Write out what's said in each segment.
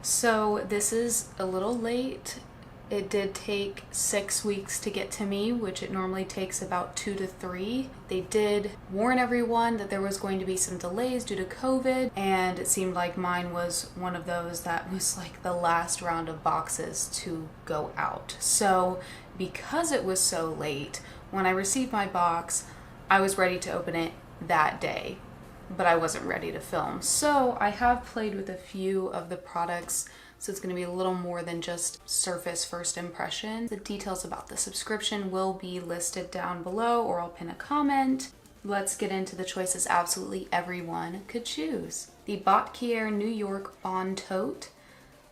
So this is a little late. It did take 6 weeks to get to me, which it normally takes about 2 to 3. They did warn everyone that there was going to be some delays due to COVID, and it seemed like mine was one of those that was like the last round of boxes to go out. So because it was so late, when I received my box, I was ready to open it that day, but I wasn't ready to film. So I have played with a few of the products, so it's going to be a little more than just surface first impression. The details about the subscription will be listed down below, or I'll pin a comment. Let's get into the choices absolutely everyone could choose. The Botkier New York Bond Tote,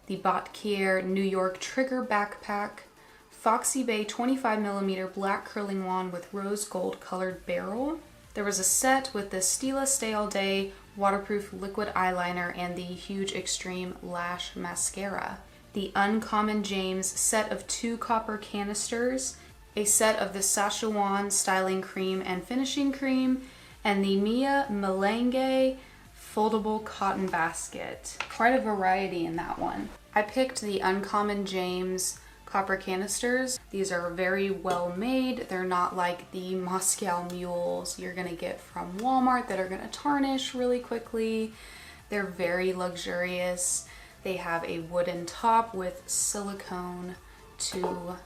the Botkier New York Trigger Backpack, Foxy Bay 25mm black curling wand with rose gold colored barrel. There was a set with the Stila Stay All Day waterproof liquid eyeliner and the Huge Extreme Lash Mascara. The Uncommon James set of 2 copper canisters, a set of the Szechuan styling cream and finishing cream, and the Mia Melange foldable cotton basket. Quite a variety in that one. I picked the Uncommon James copper canisters. These are very well made. They're not like the Moscow mules you're gonna get from Walmart that are gonna tarnish really quickly. They're very luxurious. They have a wooden top with silicone to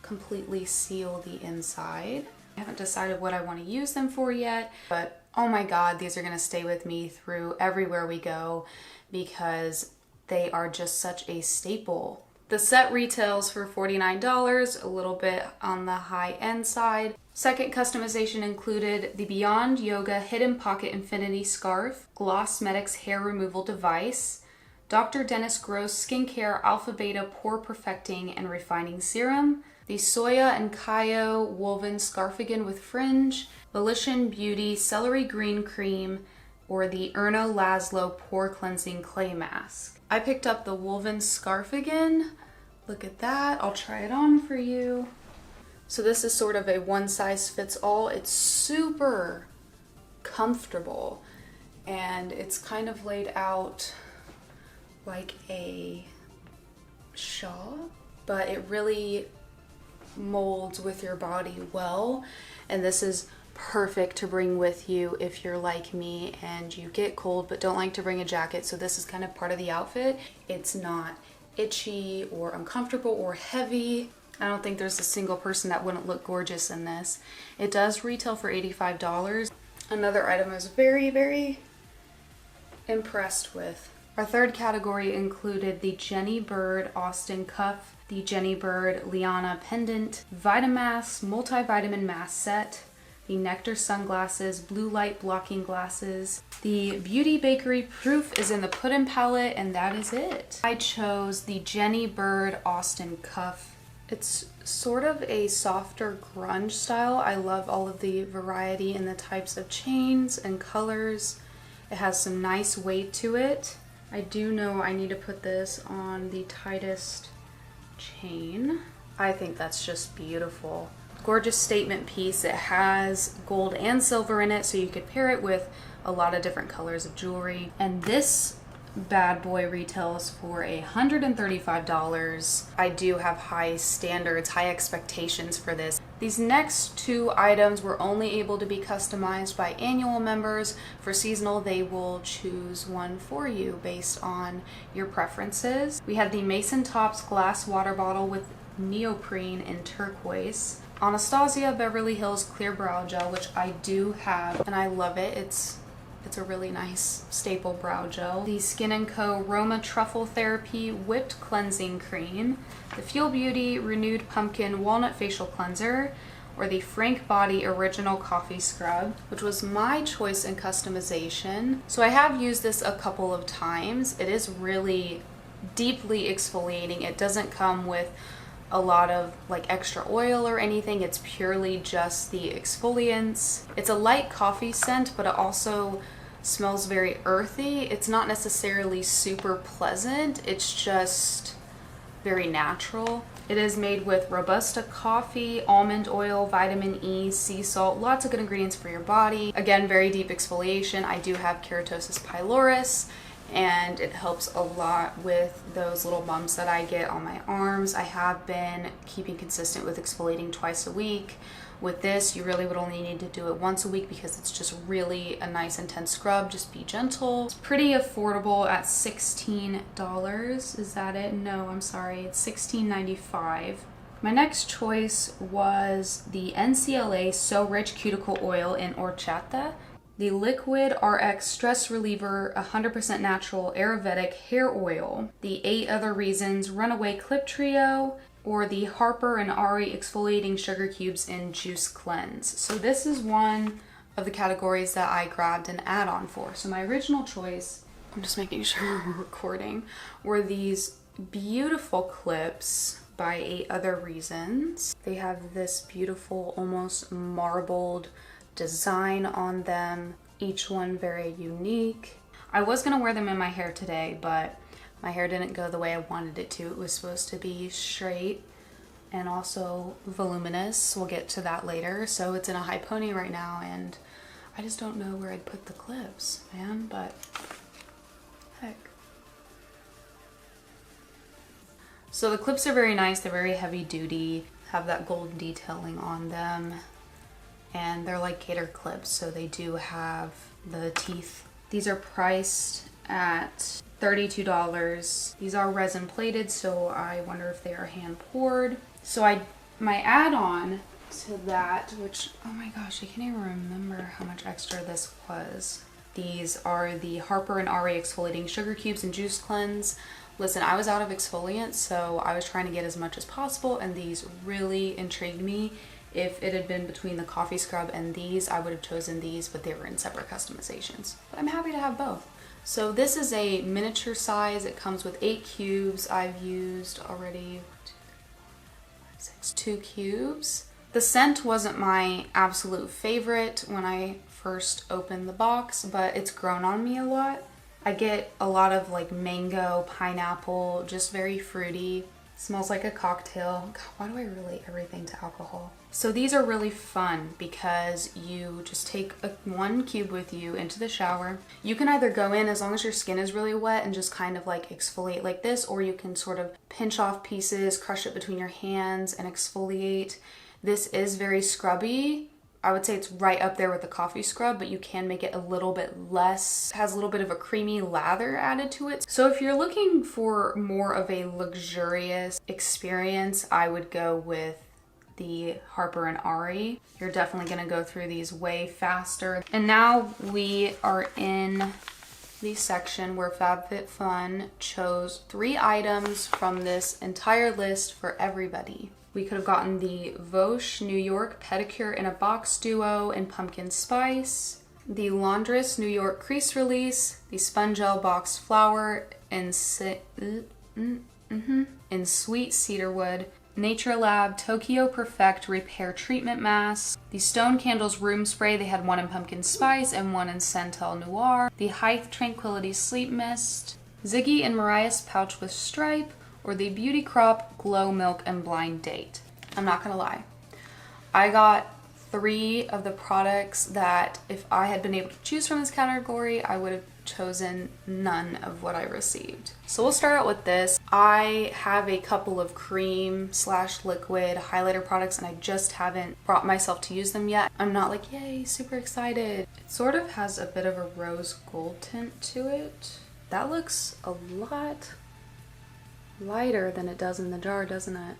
completely seal the inside. I haven't decided what I want to use them for yet, but oh my god, these are gonna stay with me through everywhere we go because they are just such a staple. The set retails for $49, a little bit on the high end side. Second customization included the Beyond Yoga Hidden Pocket Infinity Scarf, Glossmetics Hair Removal Device, Dr. Dennis Gross Skincare Alpha Beta Pore Perfecting and Refining Serum, the Soya and Kayo Woven Scarfigan with Fringe, Volition Beauty Celery Green Cream, or the Erna Laszlo Pore Cleansing Clay Mask. I picked up the woven scarfigan. Look at that. I'll try it on for you. So this is sort of a one size fits all. It's super comfortable and it's kind of laid out like a shawl, but it really molds with your body well. And this is perfect to bring with you if you're like me and you get cold but don't like to bring a jacket. So this is kind of part of the outfit. It's not itchy or uncomfortable or heavy. I don't think there's a single person that wouldn't look gorgeous in this. It does retail for $85. Another item I was very impressed with. Our third category included the Jenny Bird Austin Cuff, the Jenny Bird Liana Pendant, Vitamask Multivitamin Mask Set, the Nectar Sunglasses, Blue Light Blocking Glasses. The Beauty Bakery Proof is in the Puddin' palette, and that is it. I chose the Jenny Bird Austin Cuff. It's sort of a softer grunge style. I love all of the variety in the types of chains and colors. It has some nice weight to it. I do know I need to put this on the tightest chain. I think that's just beautiful. Gorgeous statement piece. It has gold and silver in it, so you could pair it with a lot of different colors of jewelry. And this bad boy retails for $135. I do have high standards, high expectations for this. These next 2 items were only able to be customized by annual members. For seasonal, they will choose one for you based on your preferences. We have the Mason Tops glass water bottle with neoprene in turquoise. Anastasia Beverly Hills Clear Brow Gel, which I do have, and I love it. It's a really nice staple brow gel. The Skin & Co. Roma Truffle Therapy Whipped Cleansing Cream, the Fuel Beauty Renewed Pumpkin Walnut Facial Cleanser, or the Frank Body Original Coffee Scrub, which was my choice in customization. So I have used this a couple of times. It is really deeply exfoliating. It doesn't come with a lot of like extra oil or anything. It's purely just the exfoliants. It's a light coffee scent, but it also smells very earthy. It's not necessarily super pleasant. It's just very natural. It is made with Robusta coffee, almond oil, vitamin E, sea salt, lots of good ingredients for your body. Again, very deep exfoliation. I do have keratosis pylorus, and it helps a lot with those little bumps that I get on my arms. I have been keeping consistent with exfoliating twice a week. With this, you really would only need to do it once a week because it's just really a nice intense scrub. Just be gentle. It's pretty affordable at $16. Is that it? No, I'm sorry. It's $16.95. My next choice was the NCLA So Rich Cuticle Oil in Horchata. The Liquid RX Stress Reliever 100% Natural Ayurvedic Hair Oil. The 8 Other Reasons Runaway Clip Trio, or the Harper and Ari Exfoliating Sugar Cubes in Juice Cleanse. So this is one of the categories that I grabbed an add-on for. So my original choice, I'm just making sure we're recording, were these beautiful clips by 8 Other Reasons. They have this beautiful, almost marbled design on them, each one very unique. I was gonna wear them in my hair today, but my hair didn't go the way I wanted it to. It was supposed to be straight and also voluminous. We'll get to that later. So it's in a high pony right now, and I just don't know where I'd put the clips, man, but heck. So the clips are very nice. They're very heavy duty, have that gold detailing on them, and they're like gator clips, so they do have the teeth. These are priced at $32. These are resin plated, so I wonder if they are hand poured. So my add-on to that, which, oh my gosh, I can't even remember how much extra this was. These are the Harper and Ari Exfoliating Sugar Cubes and Juice Cleanse. Listen, I was out of exfoliant, so I was trying to get as much as possible, and these really intrigued me. If it had been between the coffee scrub and these, I would have chosen these, but they were in separate customizations. But I'm happy to have both. So this is a miniature size. It comes with 8 cubes. I've used already 2 cubes. The scent wasn't my absolute favorite when I first opened the box, but it's grown on me a lot. I get a lot of like mango, pineapple, just very fruity. Smells like a cocktail. God, why do I relate everything to alcohol? So these are really fun because you just take one cube with you into the shower. You can either go in, as long as your skin is really wet, and just kind of like exfoliate like this, or you can sort of pinch off pieces, crush it between your hands and exfoliate. This is very scrubby. I would say it's right up there with the coffee scrub, but you can make it a little bit less, has a little bit of a creamy lather added to it. So if you're looking for more of a luxurious experience, I would go with the Harper and Ari. You're definitely gonna go through these way faster. And now we are in the section where Fab Fit Fun chose 3 items from this entire list for everybody. We could have gotten the Vosh New York Pedicure in a Box Duo in Pumpkin Spice, the Laundress New York Crease Release, the Spongel Box Flower in Sweet Cedarwood, Nature Lab Tokyo Perfect Repair Treatment Mask, the Stone Candles Room Spray. They had one in Pumpkin Spice and one in Santal Noir, the Hythe Tranquility Sleep Mist, Ziggy and Mariah's Pouch with Stripe, or the Beauty Crop Glow Milk and Blind Date. I'm not gonna lie. I got 3 of the products that if I had been able to choose from this category, I would have chosen none of what I received. So we'll start out with this. I have a couple of cream/liquid highlighter products, and I just haven't brought myself to use them yet. I'm not like, yay, super excited. It sort of has a bit of a rose gold tint to it. That looks a lot lighter than it does in the jar, doesn't it?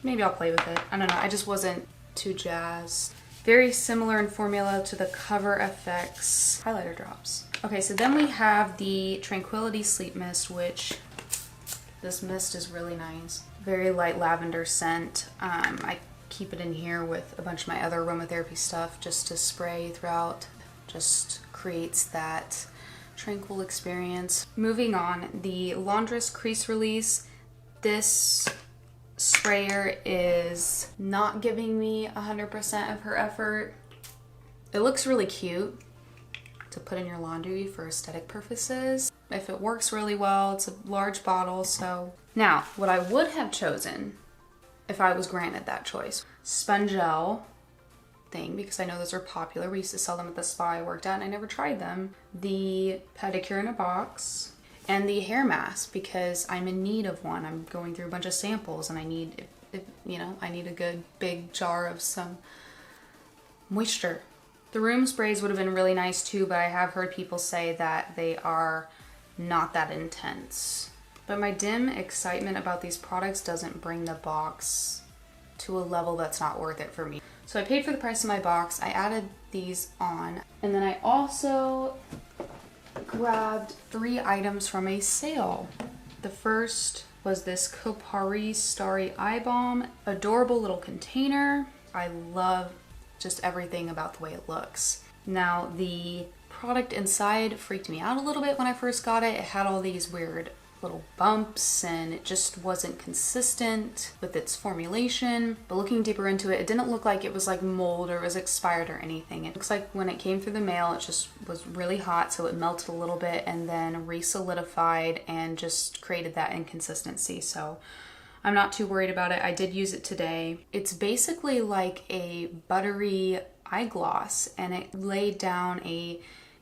Maybe I'll play with it. I don't know. I just wasn't too jazzed. Very similar in formula to the Cover FX highlighter drops. Okay, so then we have the Tranquility Sleep Mist, which this mist is really nice. Very light lavender scent. I keep it in here with a bunch of my other aromatherapy stuff just to spray throughout. Just creates that tranquil experience. Moving on, the Laundress Crease Release. This sprayer is not giving me 100% of her effort. It looks really cute to put in your laundry for aesthetic purposes. If it works really well, it's a large bottle. So now, what I would have chosen if I was granted that choice, Spongel thing, because I know those are popular. We used to sell them at the spa I worked at and I never tried them. The Pedicure in a Box. and the hair mask because I'm in need of one. I'm going through a bunch of samples and I need, I need a good big jar of some moisture. The room sprays would have been really nice too, but I have heard people say that they are not that intense. But my dim excitement about these products doesn't bring the box to a level that's not worth it for me. So I paid for the price of my box. I added these on. And then I also grabbed 3 items from a sale. The first was this Kopari Starry Eye Balm. Adorable little container. I love just everything about the way it looks. Now the product inside freaked me out a little bit when I first got it. It had all these weird little bumps and it just wasn't consistent with its formulation. But looking deeper into it, it didn't look like it was like mold or was expired or anything. It looks like when it came through the mail, it just was really hot, so it melted a little bit and then re-solidified and just created that inconsistency. So I'm not too worried about it. I did use it today. It's basically like a buttery eye gloss and it laid down a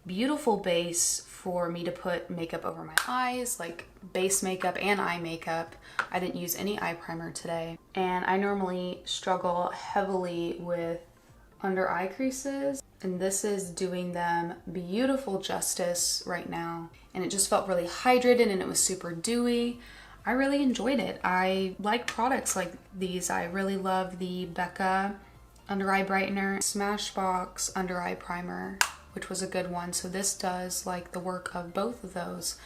beautiful base for me to put makeup over my eyes, like base makeup and eye makeup. I didn't use any eye primer today. And I normally struggle heavily with under eye creases, and this is doing them beautiful justice right now. And it just felt really hydrated and it was super dewy. I really enjoyed it. I like products like these. I really love the Becca Under Eye Brightener, Smashbox Under Eye Primer, which was a good one. So this does like the work of both of those.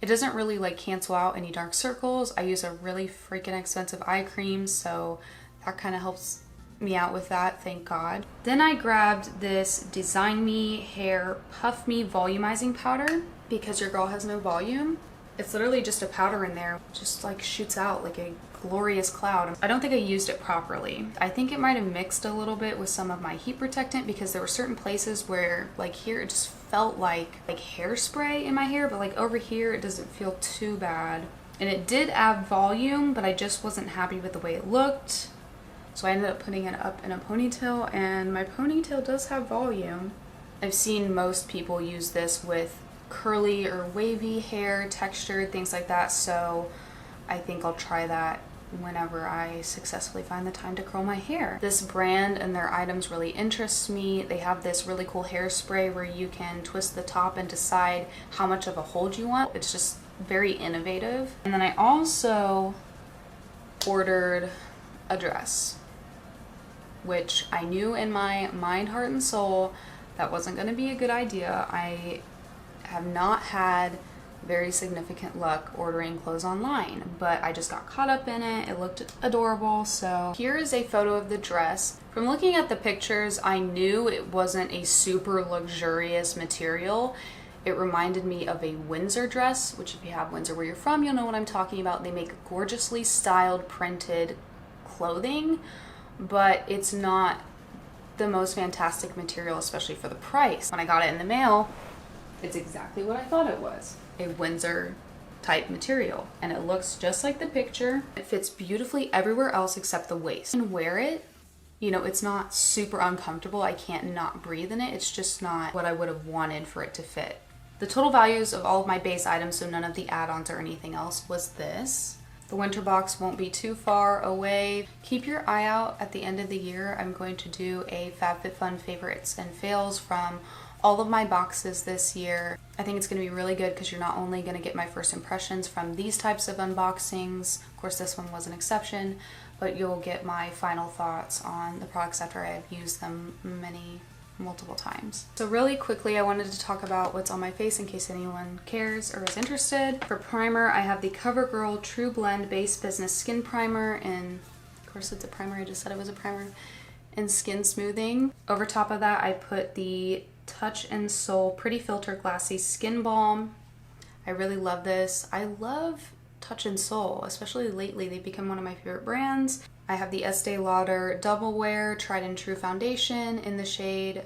It doesn't really like cancel out any dark circles. I use a really freaking expensive eye cream, so that kind of helps me out with that, thank God. Then I grabbed this Design Me Hair Puff Me Volumizing Powder because your girl has no volume. It's literally just a powder in there, just like shoots out like a glorious cloud. I don't think I used it properly. I think it might have mixed a little bit with some of my heat protectant because there were certain places where like here it just felt like hairspray in my hair, but like over here it doesn't feel too bad. And it did add volume, but I just wasn't happy with the way it looked. So I ended up putting it up in a ponytail, and my ponytail does have volume. I've seen most people use this with curly or wavy hair texture, things like that, so I think I'll try that whenever I successfully find the time to curl my hair. This brand and their items really interest me. They have this really cool hairspray where you can twist the top and decide how much of a hold you want. It's just very innovative. And then I also ordered a dress, which I knew in my mind, heart, and soul that wasn't going to be a good idea. I have not had very significant luck ordering clothes online, but I just got caught up in it. It looked adorable. So here is a photo of the dress. From looking at the pictures, I knew it wasn't a super luxurious material. It reminded me of a Windsor dress, which if you have Windsor where you're from, you'll know what I'm talking about. They make gorgeously styled printed clothing, but it's not the most fantastic material, especially for the price. When I got it in the mail, it's exactly what I thought it was. A Windsor type material, and it looks just like the picture. It fits beautifully everywhere else except the waist. And wear it, you know, it's not super uncomfortable. I can't not breathe in it. It's just not what I would have wanted for it to fit. The total values of all of my base items, so none of the add-ons or anything else, was this. The winter box won't be too far away. Keep your eye out at the end of the year. I'm going to do a Fab Fit Fun favorites and fails from all of my boxes this year. I think it's going to be really good because you're not only going to get my first impressions from these types of unboxings, of course this one was an exception, but you'll get my final thoughts on the products after I have used them multiple times. So really quickly, I wanted to talk about what's on my face in case anyone cares or is interested. For primer, I have the CoverGirl True Blend Base Business Skin Primer, and of course it's a primer, I just said it was a primer, and Skin Smoothing. Over top of that, I put the Touch and Soul Pretty Filter Glassy Skin Balm. I really love this. I love Touch and Soul, especially lately. They've become one of my favorite brands. I have the Estee Lauder Double Wear Tried and True Foundation in the shade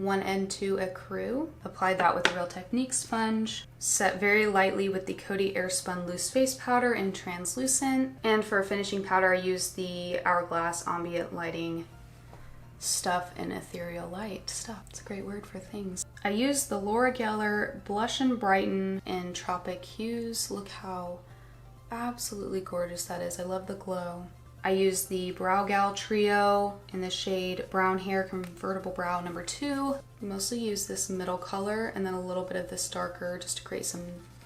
1N2 Ecru. Applied that with a Real Technique sponge. Set very lightly with the Coty Airspun Loose Face Powder in Translucent. And for a finishing powder, I used the Hourglass Ambient Lighting stuff in ethereal light. Stuff, it's a great word for things. I used the Laura Geller Blush and Brighten in Tropic Hues. Look how absolutely gorgeous that is. I love the glow. I used the Brow Gal Trio in the shade Brown Hair Convertible Brow number 2. I mostly use this middle color and then a little bit of this darker just to create some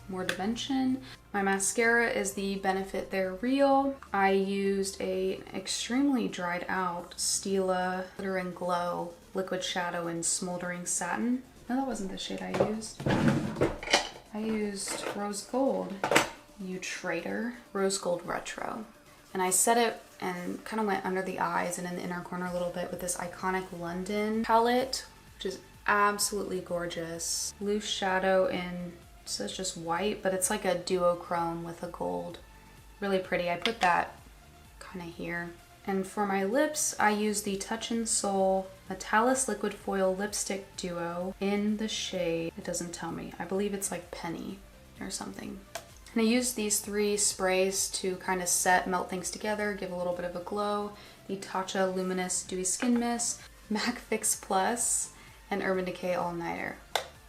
more dimension. My mascara is the Benefit They're Real. I used a extremely dried out Stila Glitter and Glow Liquid Shadow in Smoldering Satin. No, that wasn't the shade I used. I used Rose Gold, you traitor. Rose Gold Retro. And I set it and kind of went under the eyes and in the inner corner a little bit with this Iconic London palette, which is absolutely gorgeous. Loose shadow in, so it's just white, but it's like a duochrome with a gold. Really pretty. I put that kind of here. And for my lips, I used the Touch and Soul Metallis Liquid Foil Lipstick Duo in the shade, it doesn't tell me, I believe it's like Penny or something. And I used these 3 sprays to kind of set, melt things together, give a little bit of a glow. The Tatcha Luminous Dewy Skin Mist, MAC Fix Plus, and Urban Decay All Nighter.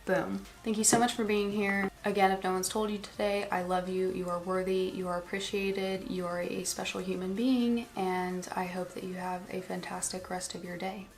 Boom. Thank you so much for being here. Again, if no one's told you today, I love you. You are worthy. You are appreciated. You are a special human being. And I hope that you have a fantastic rest of your day.